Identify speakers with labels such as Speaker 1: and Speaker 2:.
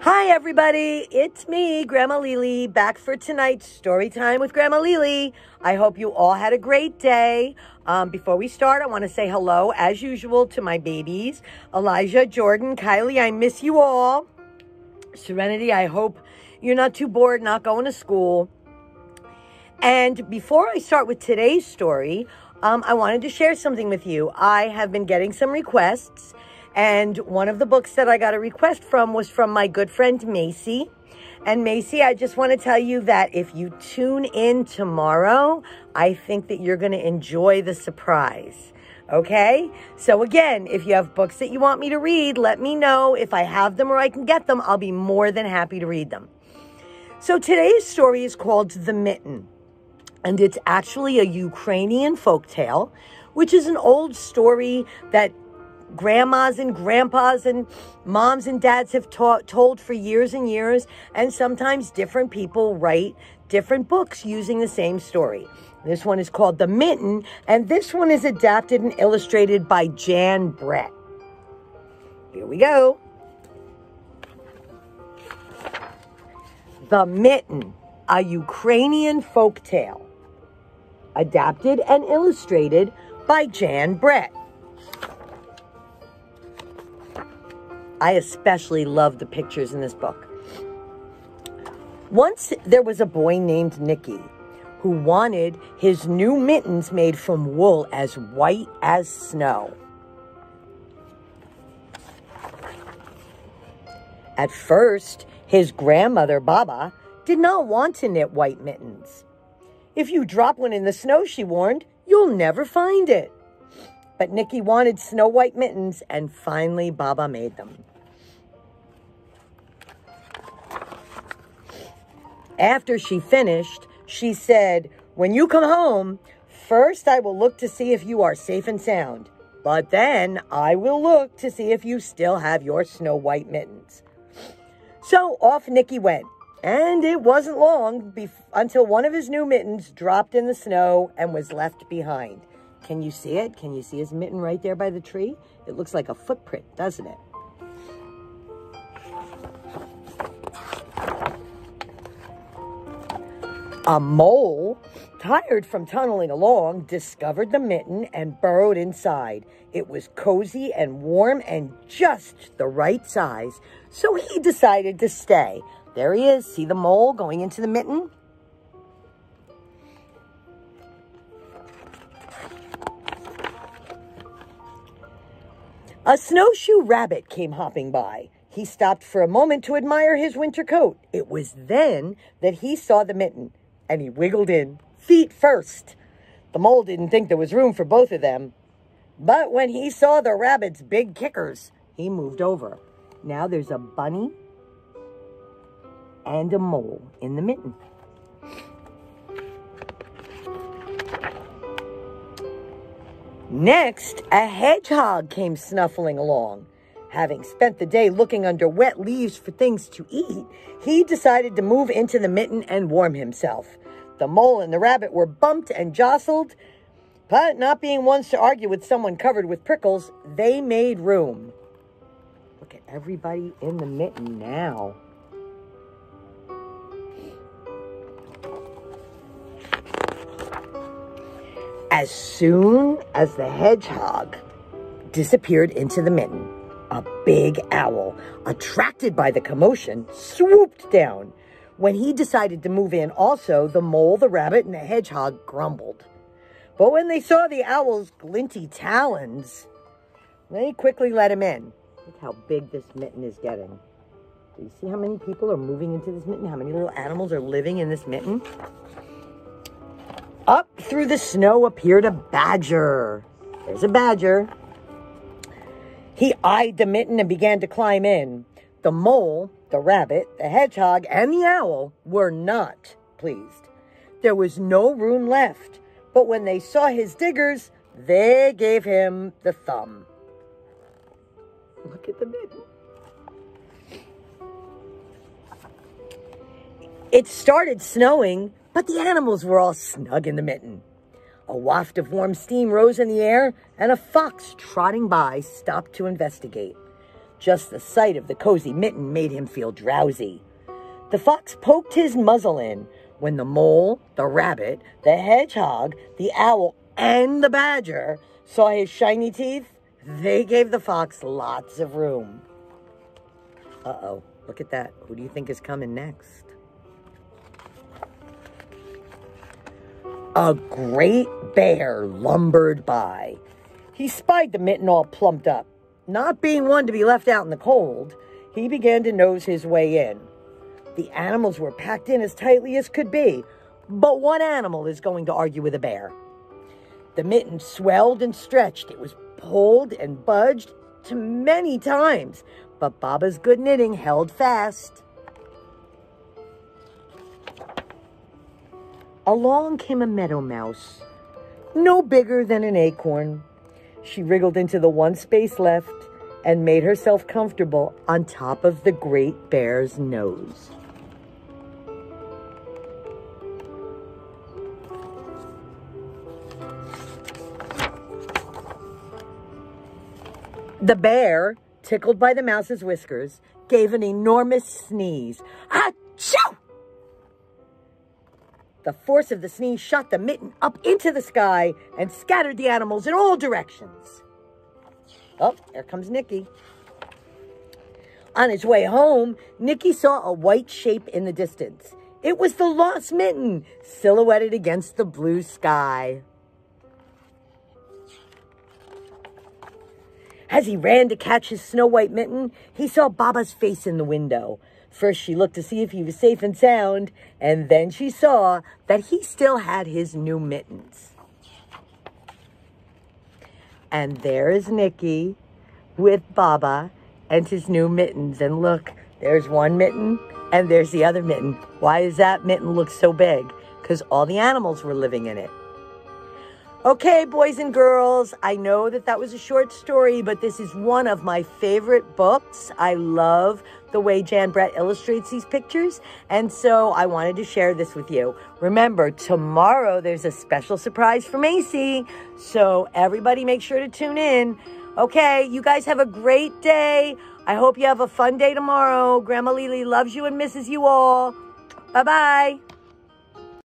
Speaker 1: Hi, everybody. It's me, Grandma Lily, back for tonight's story time with Grandma Lily. I hope you all had a great day. Before we start, I want to say hello, as usual, to my babies. Elijah, Jordan, Kylie, I miss you all. Serenity, I hope you're not too bored not going to school. And before I start with today's story, I wanted to share something with you. I have been getting some requests. And one of the books that I got a request from was from my good friend, Macy. And Macy, I just want to tell you that if you tune in tomorrow, I think that you're going to enjoy the surprise. Okay? So again, if you have books that you want me to read, let me know. If I have them or I can get them, I'll be more than happy to read them. So today's story is called The Mitten. And it's actually a Ukrainian folktale, which is an old story that grandmas and grandpas and moms and dads have told for years and years, and sometimes different people write different books using the same story. This one is called The Mitten, and this one is adapted and illustrated by Jan Brett. Here we go. The Mitten, a Ukrainian folktale, adapted and illustrated by Jan Brett. I especially love the pictures in this book. Once there was a boy named Nicky who wanted his new mittens made from wool as white as snow. At first, his grandmother, Baba, did not want to knit white mittens. If you drop one in the snow, she warned, you'll never find it. But Nicky wanted snow white mittens, and finally Baba made them. After she finished, she said, "When you come home, first I will look to see if you are safe and sound, but then I will look to see if you still have your snow white mittens." So off Nicky went, and it wasn't long until one of his new mittens dropped in the snow and was left behind. Can you see it? Can you see his mitten right there by the tree? It looks like a footprint, doesn't it? A mole, tired from tunneling along, discovered the mitten and burrowed inside. It was cozy and warm and just the right size, so he decided to stay. There he is. See the mole going into the mitten? A snowshoe rabbit came hopping by. He stopped for a moment to admire his winter coat. It was then that he saw the mitten, and he wiggled in, feet first. The mole didn't think there was room for both of them. But when he saw the rabbit's big kickers, he moved over. Now there's a bunny and a mole in the mitten. Next, a hedgehog came snuffling along. Having spent the day looking under wet leaves for things to eat, he decided to move into the mitten and warm himself. The mole and the rabbit were bumped and jostled, but not being ones to argue with someone covered with prickles, they made room. Look at everybody in the mitten now. As soon as the hedgehog disappeared into the mitten, a big owl, attracted by the commotion, swooped down. When he decided to move in also, the mole, the rabbit, and the hedgehog grumbled. But when they saw the owl's glinty talons, they quickly let him in. Look how big this mitten is getting. Do you see how many people are moving into this mitten? How many little animals are living in this mitten? Up through the snow appeared a badger. There's a badger. He eyed the mitten and began to climb in. The mole, the rabbit, the hedgehog, and the owl were not pleased. There was no room left, but when they saw his diggers, they gave him the thumb. Look at the mitten. It started snowing, but the animals were all snug in the mitten. A waft of warm steam rose in the air, and a fox trotting by stopped to investigate. Just the sight of the cozy mitten made him feel drowsy. The fox poked his muzzle in when the mole, the rabbit, the hedgehog, the owl, and the badger saw his shiny teeth. They gave the fox lots of room. Uh-oh, look at that. Who do you think is coming next? A great bear lumbered by. He spied the mitten all plumped up. Not being one to be left out in the cold, he began to nose his way in. The animals were packed in as tightly as could be, but what animal is going to argue with a bear? The mitten swelled and stretched. It was pulled and budged to many times, but Baba's good knitting held fast. Along came a meadow mouse, no bigger than an acorn. She wriggled into the one space left and made herself comfortable on top of the great bear's nose. The bear, tickled by the mouse's whiskers, gave an enormous sneeze. Achoo! The force of the sneeze shot the mitten up into the sky and scattered the animals in all directions. Oh, here comes Nicky. On his way home, Nicky saw a white shape in the distance. It was the lost mitten, silhouetted against the blue sky. As he ran to catch his snow-white mitten, he saw Baba's face in the window. First, she looked to see if he was safe and sound, and then she saw that he still had his new mittens. And there is Nicky with Baba and his new mittens. And look, there's one mitten, and there's the other mitten. Why does that mitten look so big? Because all the animals were living in it. Okay, boys and girls, I know that was a short story, but this is one of my favorite books. I love the way Jan Brett illustrates these pictures, and so I wanted to share this with you. Remember, tomorrow there's a special surprise for Macy, so everybody make sure to tune in. Okay, you guys have a great day. I hope you have a fun day tomorrow. Grandma Lily loves you and misses you all. Bye-bye.